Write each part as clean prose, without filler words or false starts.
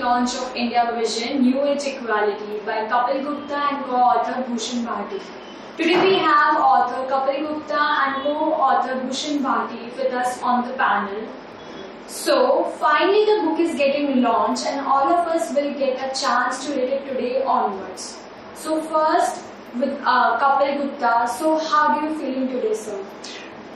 launch of India Vision New Age Equality by Kapil Gupta and co-author Bhushan Bharti. Today we have author Kapil Gupta and co-author Bhushan Bharti with us on the panel. So finally the book is getting launched and all of us will get a chance to read it today onwards. So first with Kapil Gupta, so how do you feel in today, sir?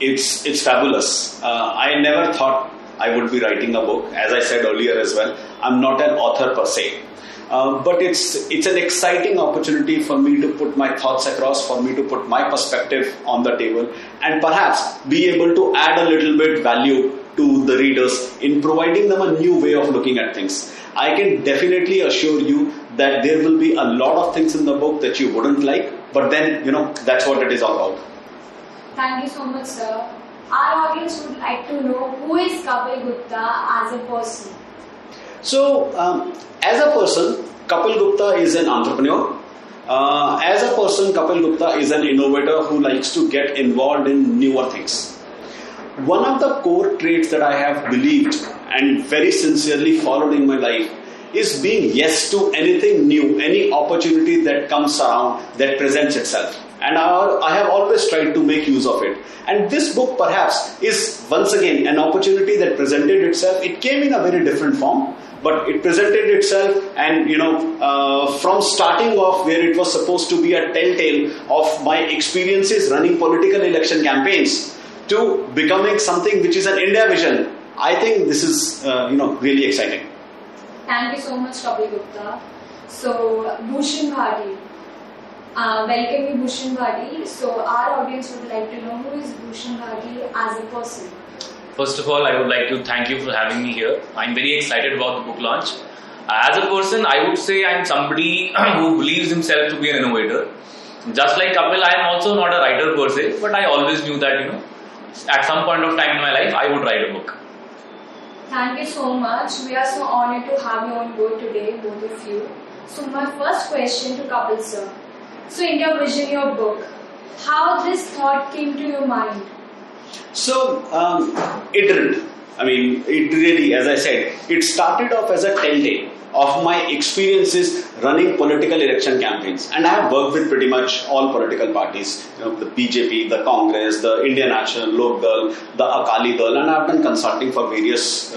It's fabulous. I never thought I would be writing a book. As I said earlier as well, I'm not an author per se. But it's an exciting opportunity for me to put my thoughts across, for me to put my perspective on the table, and perhaps be able to add a little bit value to the readers in providing them a new way of looking at things. I can definitely assure you that there will be a lot of things in the book that you wouldn't like, but then, that's what it is all about. Thank you so much, sir. Our audience would like to know who is Kapil Gupta as a person. So, as a person, Kapil Gupta is an entrepreneur. As a person, Kapil Gupta is an innovator who likes to get involved in newer things. One of the core traits that I have believed and very sincerely followed in my life is being yes to anything new, any opportunity that comes around, that presents itself. And I have always tried to make use of it. And this book perhaps is once again an opportunity that presented itself. It came in a very different form, but it presented itself, and from starting off where it was supposed to be a telltale of my experiences running political election campaigns to becoming something which is an India vision. I think this is really exciting. Thank you so much, Kapil Gupta. So, Bhushan Bharti. Welcome you, Bhushan Bharti. So, our audience would like to know who is Bhushan Bharti as a person. First of all, I would like to thank you for having me here. I'm very excited about the book launch. As a person, I would say I'm somebody who believes himself to be an innovator. Just like Kapil, I am also not a writer per se, but I always knew that, at some point of time in my life, I would write a book. Thank you so much. We are so honored to have you on board today, both of you. So my first question to Kapil sir. So India Vision, your book, how this thought came to your mind? So it didn't. It really, as I said, it started off as a telltale of my experiences running political election campaigns. And I have worked with pretty much all political parties, the BJP, the Congress, the Indian National, Lok Dal, the Akali Dal, and I've done consulting for various,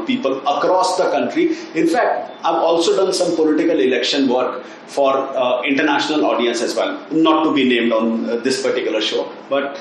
people across the country. In fact, I've also done some political election work for international audience as well, not to be named on this particular show, but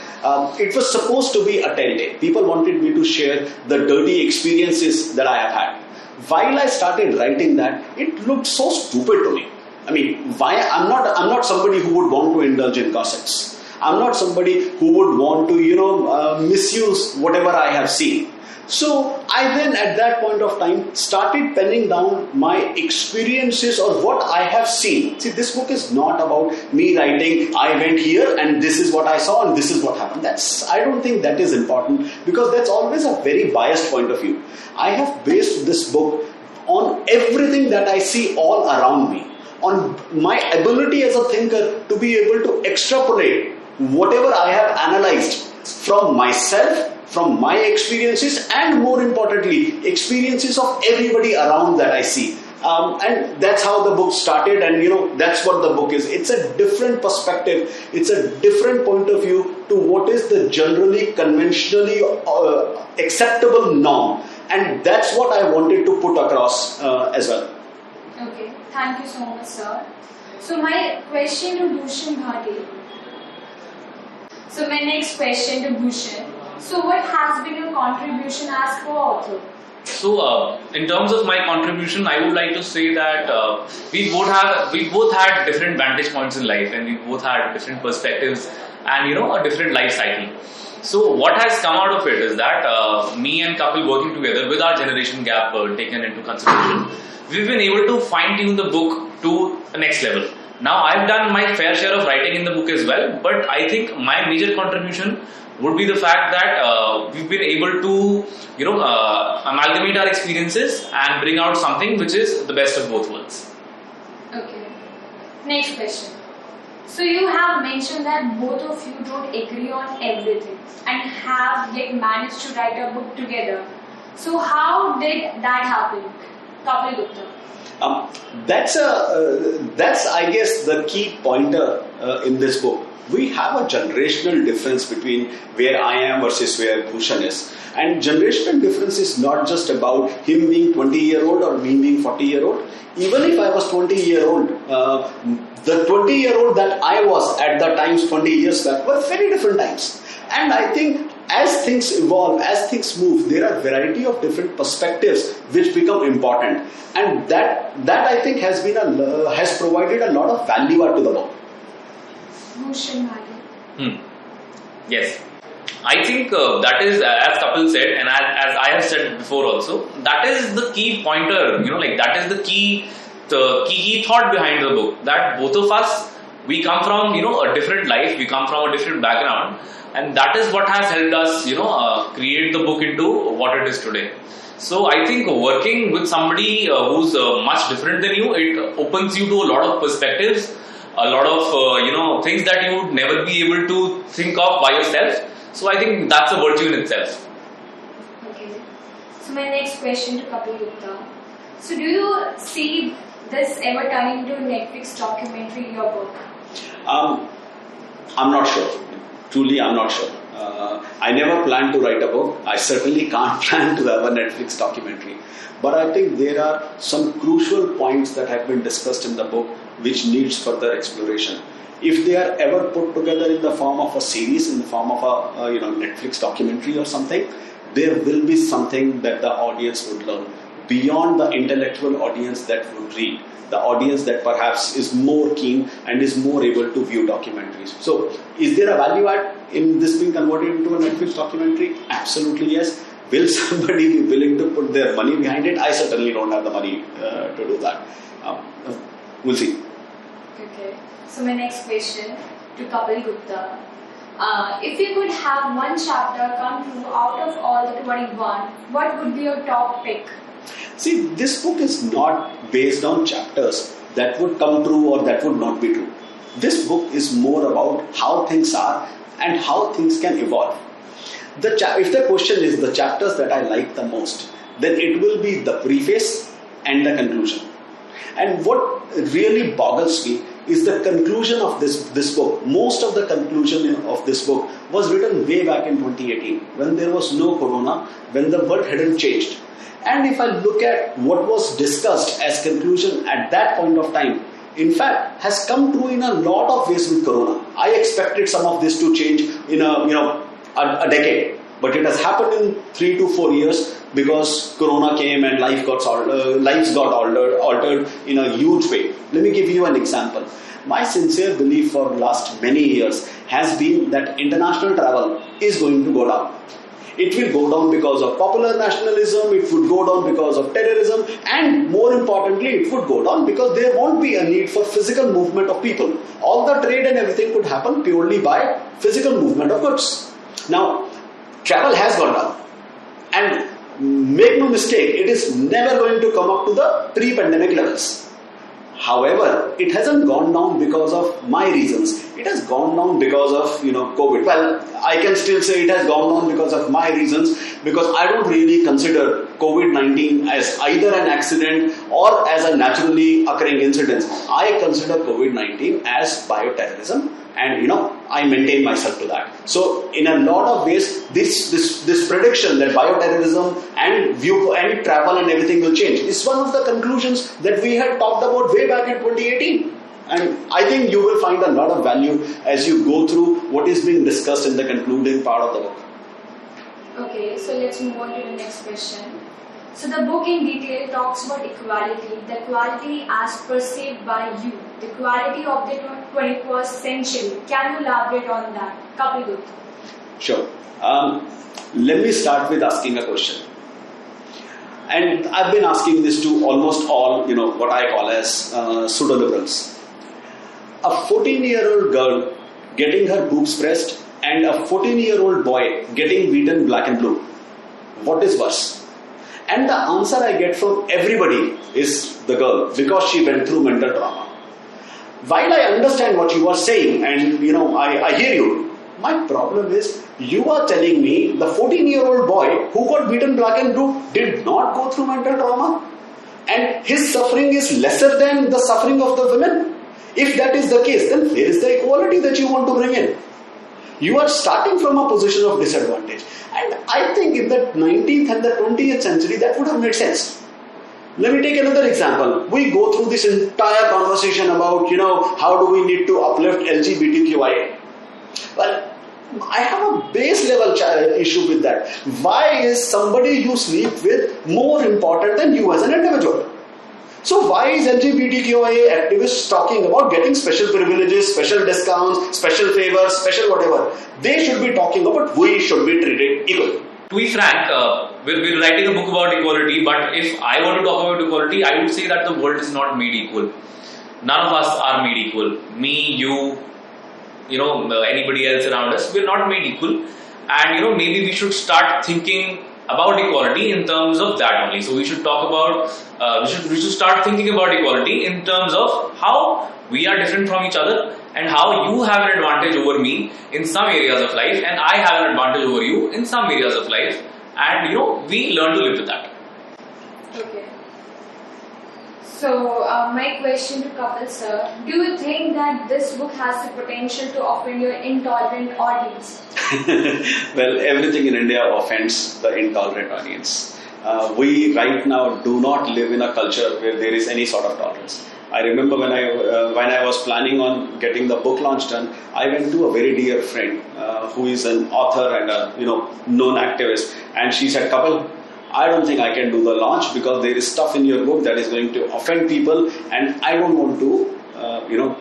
it was supposed to be a telltale. People wanted me to share the dirty experiences that I have had. While I started writing that, it looked so stupid to me. Why? I'm not somebody who would want to indulge in gossips. I'm not somebody who would want to, misuse whatever I have seen. So I then at that point of time started penning down my experiences or what I have seen. See, this book is not about me writing, I went here and this is what I saw and this is what happened. I don't think that is important, because that's always a very biased point of view. I have based this book on everything that I see all around me, on my ability as a thinker to be able to extrapolate whatever I have analyzed from myself, from my experiences, and more importantly, experiences of everybody around that I see. And that's how the book started, and that's what the book is. It's a different perspective, it's a different point of view to what is the generally, conventionally acceptable norm. And that's what I wanted to put across as well. Okay, thank you so much, sir. So my question to Bhushan Bharti. So my next question to Bhushan. So what has been your contribution as co-author? So in terms of my contribution, I would like to say that we both had different vantage points in life, and we both had different perspectives and a different life cycle. So what has come out of it is that me and Kapil working together with our generation gap taken into consideration, we've been able to fine-tune the book to the next level. Now I've done my fair share of writing in the book as well, but I think my major contribution would be the fact that we've been able to amalgamate our experiences and bring out something which is the best of both worlds. Okay. Next question. So you have mentioned that both of you don't agree on everything and have yet managed to write a book together. So how did that happen? Kapil Gupta. Um, that's I guess the key pointer in this book. We have a generational difference between where I am versus where Bhushan is. And generational difference is not just about him being 20-year-old or me being 40-year-old. Even if I was 20-year-old, the 20-year-old that I was at the times 20 years back were very different times. And I think as things evolve, as things move, there are a variety of different perspectives which become important. And that I think has provided a lot of value add to the book. Bhushan Bhati. Yes. I think that is, as Kapil said, and as I have said before also, that is the key pointer, that is the key thought behind the book. That both of us, we come from, a different life, we come from a different background, and that is what has helped us, create the book into what it is today. So I think working with somebody who's much different than you, it opens you to a lot of perspectives, a lot of things that you would never be able to think of by yourself. So I think that's a virtue in itself. Okay. So my next question to Kapil Gupta. So do you see this ever turning into a Netflix documentary, your book? I'm not sure. Truly, I'm not sure. I never planned to write a book. I certainly can't plan to have a Netflix documentary. But I think there are some crucial points that have been discussed in the book which needs further exploration. If they are ever put together in the form of a series, in the form of a Netflix documentary or something, there will be something that the audience would learn beyond the intellectual audience that would read. The audience that perhaps is more keen and is more able to view documentaries. So, is there a value add in this being converted into a Netflix documentary? Absolutely yes. Will somebody be willing to put their money behind it? I certainly don't have the money to do that. We'll see. Okay. So my next question to Kapil Gupta. If you could have one chapter come true out of all the 21, what would be your top pick? See, this book is not based on chapters that would come true or that would not be true. This book is more about how things are and how things can evolve. If the question is the chapters that I like the most, then it will be the preface and the conclusion. And what really boggles me is the conclusion of this book. Most of the conclusion of this book was written way back in 2018 when there was no corona, when the world hadn't changed. And if I look at what was discussed as conclusion at that point of time, in fact, has come true in a lot of ways with corona. I expected some of this to change in a decade, but it has happened in 3 to 4 years because corona came and lives got altered in a huge way. Let me give you an example. My sincere belief for the last many years has been that international travel is going to go down. It will go down because of popular nationalism, it would go down because of terrorism, and more importantly, it would go down because there won't be a need for physical movement of people. All the trade and everything could happen purely by physical movement of goods. Now, travel has gone down. And make no mistake, it is never going to come up to the pre-pandemic levels. However, it hasn't gone down because of my reasons. It has gone down because of COVID. Well, I can still say it has gone down because of my reasons, because I don't really consider COVID-19 as either an accident or as a naturally occurring incident. I consider COVID-19 as bioterrorism, and I maintain myself to that. So in a lot of ways, this prediction that bioterrorism and travel and everything will change is one of the conclusions that we had talked about way back in 2018. And I think you will find a lot of value as you go through what is being discussed in the concluding part of the book. Okay, so let's move on to the next question. So the book in detail talks about equality, the equality as perceived by you, the equality of the 21st century. Can you elaborate on that? Kapil Gupta. Sure. Let me start with asking a question. And I've been asking this to almost all, what I call as pseudo-liberals. A 14-year-old girl getting her boobs pressed and a 14-year-old boy getting beaten black and blue. What is worse? And the answer I get from everybody is the girl, because she went through mental trauma. While I understand what you are saying and I hear you, my problem is you are telling me the 14-year-old boy who got beaten black and blue did not go through mental trauma. and his suffering is lesser than the suffering of the women? If that is the case, then where is the equality that you want to bring in? You are starting from a position of disadvantage. And I think in the 19th and the 20th century, that would have made sense. Let me take another example. We go through this entire conversation about, how do we need to uplift LGBTQIA? Well, I have a base level issue with that. Why is somebody you sleep with more important than you as an individual? So why is LGBTQIA activists talking about getting special privileges, special discounts, special favors, special whatever? They should be talking about we should be treated equally. To be frank, we're writing a book about equality, but if I want to talk about equality, I would say that the world is not made equal. None of us are made equal. Me, you, anybody else around us, we're not made equal. And maybe we should start thinking about equality in terms of that only. So we should talk about, we should start thinking about equality in terms of how we are different from each other and how you have an advantage over me in some areas of life and I have an advantage over you in some areas of life, and we learn to live with that. Okay. So my question to Kapil sir, do you think that this book has the potential to offend your intolerant audience? Well, everything in India offends the intolerant audience. We right now do not live in a culture where there is any sort of tolerance. I remember when I was planning on getting the book launch done, I went to a very dear friend who is an author and a known activist, and she said, "Kapil, I don't think I can do the launch because there is stuff in your book that is going to offend people, and I don't want to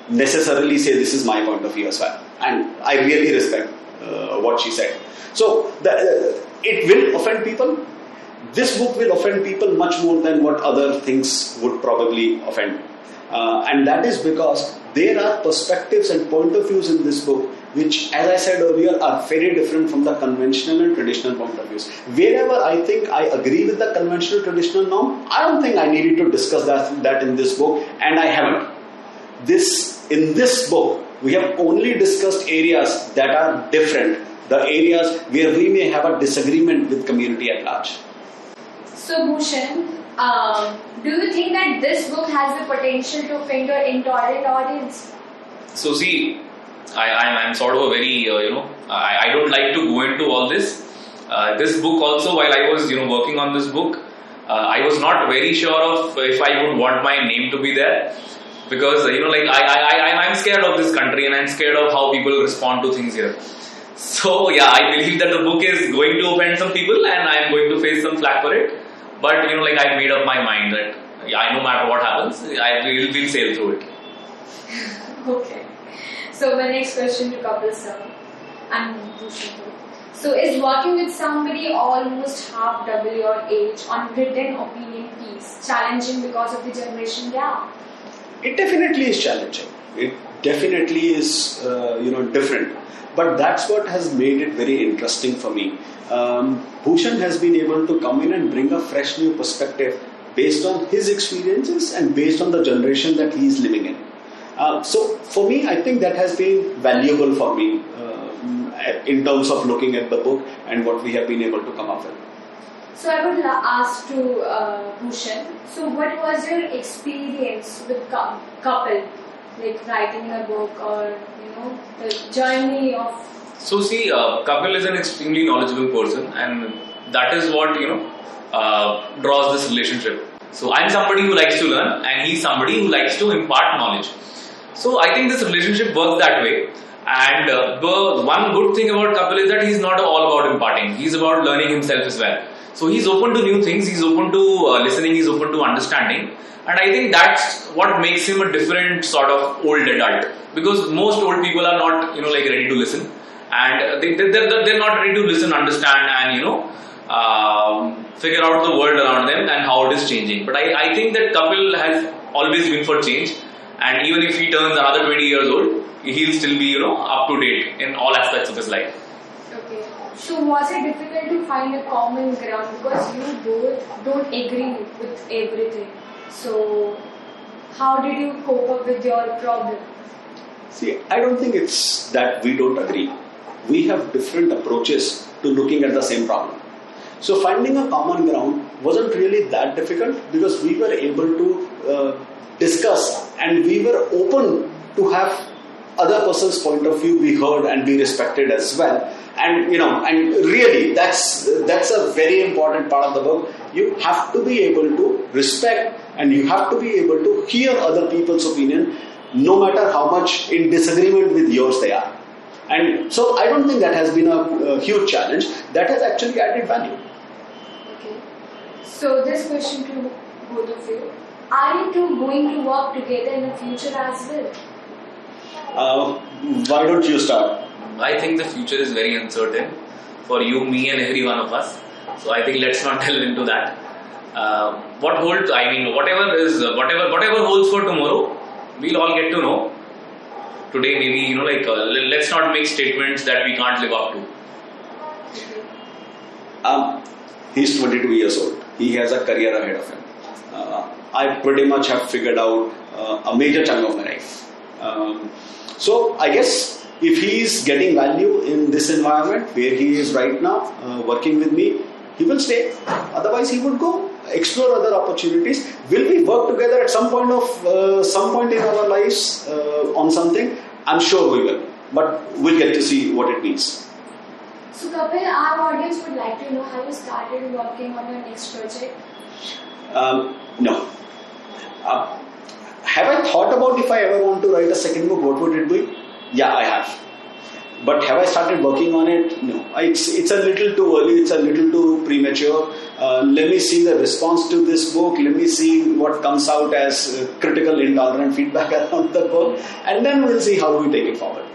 necessarily say this is my point of view as well." And I really respect what she said. So it will offend people. This book will offend people much more than what other things would probably offend. And that is because there are perspectives and point of views in this book which, as I said earlier, are very different from the conventional and traditional point of views. Wherever I think I agree with the conventional traditional norm, I don't think I needed to discuss that in this book, and I haven't. In this book, we have only discussed areas that are different, the areas where we may have a disagreement with community at large. So Bhushan, do you think that this book has the potential to offend your intolerant audience? So see, I'm sort of a very, I don't like to go into all this. This book also, while I was, working on this book, I was not very sure of if I would want my name to be there. Because, I'm scared of this country and I'm scared of how people respond to things here. So, yeah, I believe that the book is going to offend some people and I'm going to face some flack for it. But, I've made up my mind that, no matter what happens, we'll sail through it. Okay. So, my next question to Kapil sir and Bhushan. So, is working with somebody almost half double your age on written opinion piece challenging because of the generation gap? It definitely is challenging. It definitely is, different. But that's what has made it very interesting for me. Bhushan has been able to come in and bring a fresh new perspective based on his experiences and based on the generation that he is living in. So for me, I think that has been valuable for me in terms of looking at the book and what we have been able to come up with. So I would ask to Bhushan, so what was your experience with Kapil, like writing a book or the journey of? So see, Kapil is an extremely knowledgeable person, and that is what draws this relationship. So I'm somebody who likes to learn, and he's somebody who likes to impart knowledge. So I think this relationship works that way. And the one good thing about Kapil is that he's not all about imparting. He's about learning himself as well. So he's open to new things, he's open to listening, he's open to understanding. And I think that's what makes him a different sort of old adult. Because most old people are not, ready to listen. And they're not ready to listen, understand, and, figure out the world around them and how it is changing. But I think that Kapil has always been for change. And even if he turns another 20 years old, he'll still be, up to date in all aspects of his life. Okay. So was it difficult to find a common ground because you both don't agree with everything? So how did you cope up with your problem? See, I don't think it's that we don't agree. We have different approaches to looking at the same problem. So finding a common ground wasn't really that difficult because we were able to discuss and we were open to have other person's point of view be heard and be respected as well. And and really that's a very important part of the book. You have to be able to respect and you have to be able to hear other people's opinion, no matter how much in disagreement with yours they are. And so I don't think that has been a huge challenge. That has actually added value. Okay. So this question to both of you: are you two going to work together in the future as well? Why don't you start? I think the future is very uncertain for you, me, and every one of us. So I think let's not delve into that. What holds? I mean, whatever holds for tomorrow, we'll all get to know. Today, maybe let's not make statements that we can't live up to. He's 22 years old. He has a career ahead of him. I pretty much have figured out a major chunk of my life. So I guess if he is getting value in this environment where he is right now, working with me, he will stay. Otherwise, he would go explore other opportunities. Will we work together at some point in our lives on something? I'm sure we will, but we'll get to see what it means. So Kapil, our audience would like to know how you started working on your next project. No. Have I thought about if I ever want to write a second book, what would it be? Yeah, I have. But have I started working on it? No. It's a little too early, it's a little too premature. Let me see the response to this book, let me see what comes out as critical, intolerant feedback around the book, and then we'll see how we take it forward.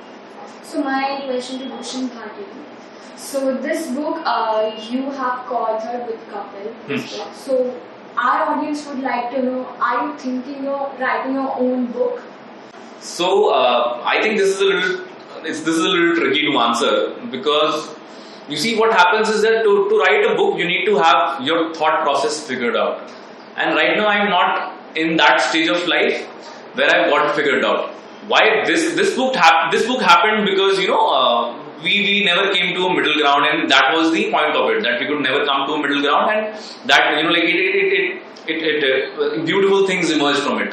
So my question to Bhushan Bharti. So this book you have co-authored with Kapil. So our audience would like to know, are you thinking of writing your own book? So I think this is a little tricky to answer, because you see what happens is that to write a book you need to have your thought process figured out, and right now I'm not in that stage of life where I've got it figured out. Why this book happened because we never came to a middle ground, and that was the point of it, that we could never come to a middle ground, and that beautiful things emerged from it.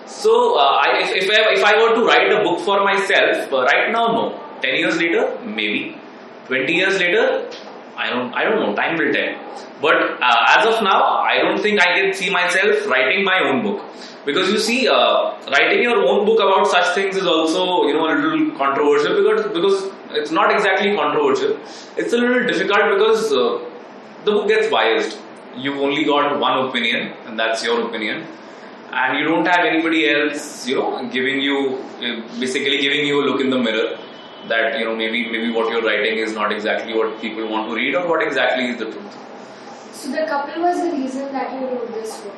So if I were to write a book for myself right now, no. 10 years later, maybe. 20 years later, I don't know. Time will tell. But as of now, I don't think I can see myself writing my own book, because you see, writing your own book about such things is also a little controversial, because it's not exactly controversial. It's a little difficult because the book gets biased. You've only got one opinion, and that's your opinion. And you don't have anybody else, giving you a look in the mirror that maybe what you're writing is not exactly what people want to read, or what exactly is the truth. So the Kapil was the reason that you wrote this book.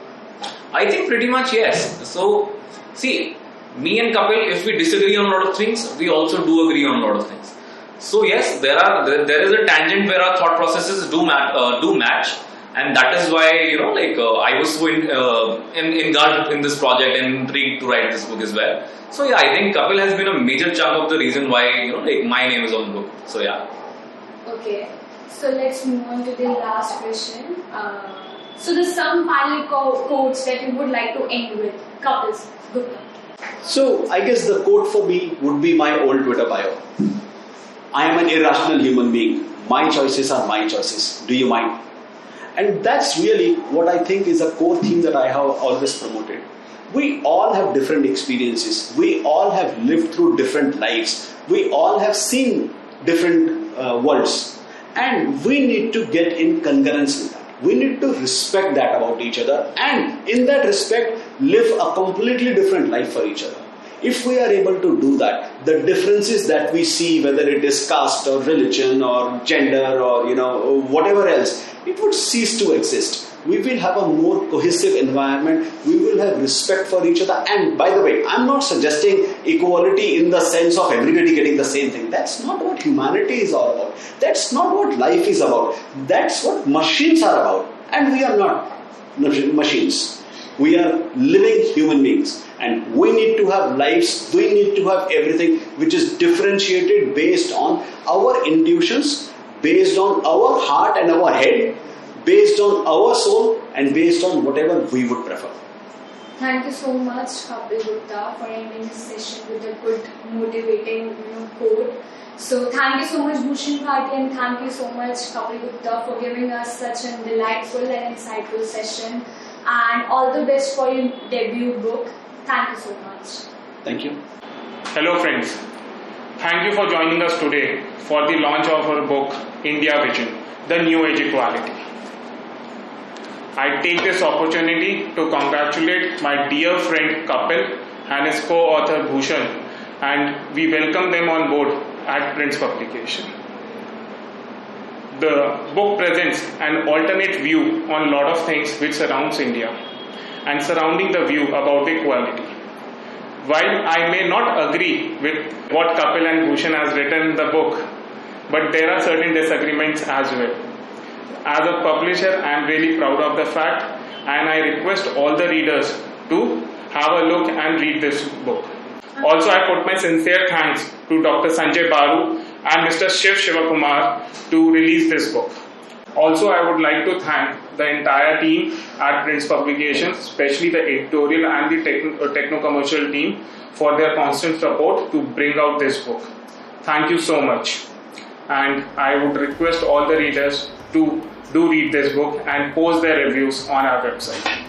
I think pretty much yes. So see, me and Kapil, if we disagree on a lot of things, we also do agree on a lot of things. So yes, there is a tangent where our thought processes do match. And that is why, I was so engulfed in this project and intrigued to write this book as well. So yeah, I think Kapil has been a major chunk of the reason why, my name is on the book. So yeah. Okay, so let's move on to the last question. So there's some final quotes that you would like to end with. Kapil Gupta. So I guess the quote for me would be my old Twitter bio. I am an irrational human being. My choices are my choices. Do you mind? And that's really what I think is a core theme that I have always promoted. We all have different experiences. We all have lived through different lives. We all have seen different worlds. And we need to get in concurrence with that. We need to respect that about each other, and in that respect, live a completely different life for each other. If we are able to do that, the differences that we see, whether it is caste or religion or gender or whatever else, it would cease to exist. We will have a more cohesive environment. We will have respect for each other. And by the way, I'm not suggesting equality in the sense of everybody getting the same thing. That's not what humanity is all about. That's not what life is about. That's what machines are about. And we are not machines. We are living human beings. And we need to have lives, we need to have everything which is differentiated based on our intuitions, based on our heart and our head, based on our soul and based on whatever we would prefer. Thank you so much, Kapil Gupta, for ending this session with a good, motivating, quote. So thank you so much, Bhushan Bharti, and thank you so much, Kapil Gupta, for giving us such a delightful and insightful session. And all the best for your debut book. Thank you so much. Thank you. Hello friends, thank you for joining us today for the launch of our book India Vision, The New Age Equality. I take this opportunity to congratulate my dear friend Kapil and his co-author Bhushan, and we welcome them on board at Prince Publication. The book presents an alternate view on a lot of things which surrounds India and surrounding the view about equality. While I may not agree with what Kapil and Bhushan has written in the book, but there are certain disagreements as well. As a publisher, I am really proud of the fact, and I request all the readers to have a look and read this book. Also, I put my sincere thanks to Dr. Sanjay Baru and Mr. Shiv Shivakumar to release this book. Also, I would like to thank the entire team at Prince Publications, especially the editorial and the techno-commercial team for their constant support to bring out this book. Thank you so much. And I would request all the readers to do read this book and post their reviews on our website.